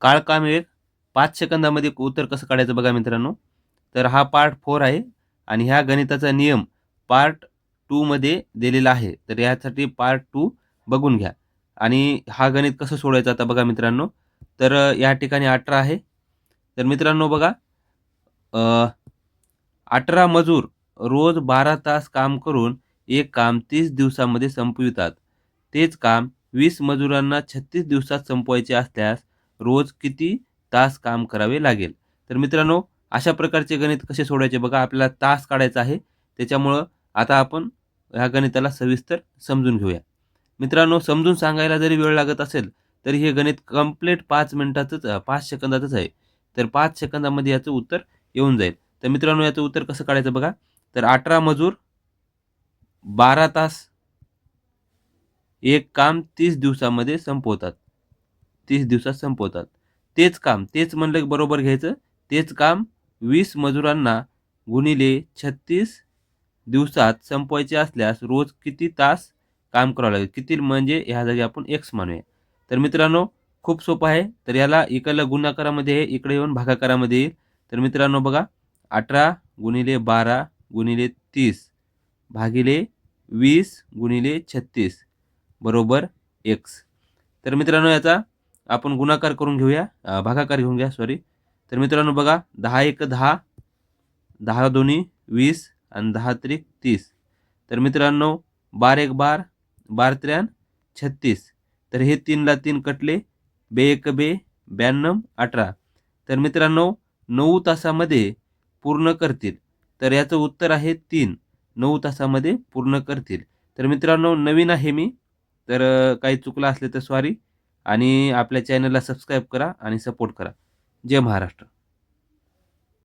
काळकाम एक 5 सेकंदामध्ये उत्तर कसं काढायचं बघा मित्रांनो. तर हा पार्ट 4 आहे आणि ह्या गणिताचा नियम पार्ट 2 मध्ये दिलेला आहे. तर यासाठी पार्ट 2 बघून घ्या. आणि हा गणित कसं सोडवायचं आता बघा मित्रांनो. तर या ठिकाणी 18 आहे. तर मित्रांनो बघा, 18 मजूर रोज 12 तास काम करून एक काम 30 दिवसामध्ये संपवितात. तेच काम 20 मजुरांना 36 दिवसात संपवायचे असल्यास रोज किती तास काम करावे लागेल? तर मित्रांनो, अशा प्रकारचे गणित कसे सोडवायचे बघा, आपल्याला तास काढायचा आहे. त्याच्यामुळं आता आपण ह्या गणिताला सविस्तर समजून घेऊया. मित्रांनो, समजून सांगायला जरी वेळ लागत असेल, तरी हे गणित कंप्लीट 5 मिनिटाचंच 5 सेकंदाचंच आहे. तर 5 सेकंदामध्ये याचं उत्तर येऊन जाईल. तर मित्रांनो, याचं उत्तर कसं काढायचं बघा. तर 18 मजूर 12 तास एक काम 30 दिवसामध्ये संपवतात. 30 दिवसात संपवतात. तेच काम, तेच म्हणलं की बरोबर घ्यायचं. तेच काम 20 मजुरांना गुणिले 36 दिवसात संपवायचे असल्यास रोज किती तास काम करावं लागेल? किती म्हणजे ह्या जागी आपण एक्स मानूया. तर मित्रांनो, खूप सोपं आहे. तर याला इकडल्या गुणाकारामध्ये आहे, इकडे येऊन भागाकारामध्ये येईल. तर मित्रांनो बघा, 18 गुणिले 12 गुणिले 30 भागिले 20 गुणिले 36 बरोबर एक्स. तर मित्रांनो, याचा आपण गुणाकार करून घेऊया, भागाकार घेऊन घ्या सॉरी. तर मित्रांनो बघा, 10 एक 10, 10 दोन्ही 20 आणि 10 त्रिक 30. तर मित्रांनो, 12 एक 12, 12 त्र्याण 36. तर हे 3ला 3 कटले, बे एक बे, 92 18. तर मित्रांनो, 9 तासामध्ये पूर्ण करतील. तर याचं उत्तर आहे 3. 9 तासामध्ये पूर्ण करतील. तर मित्रांनो, नवीन आहे मी, तर काही चुकलं असले तर सॉरी. आणि आपल्या चॅनलला सबस्क्राईब करा आणि सपोर्ट करा. जय महाराष्ट्र.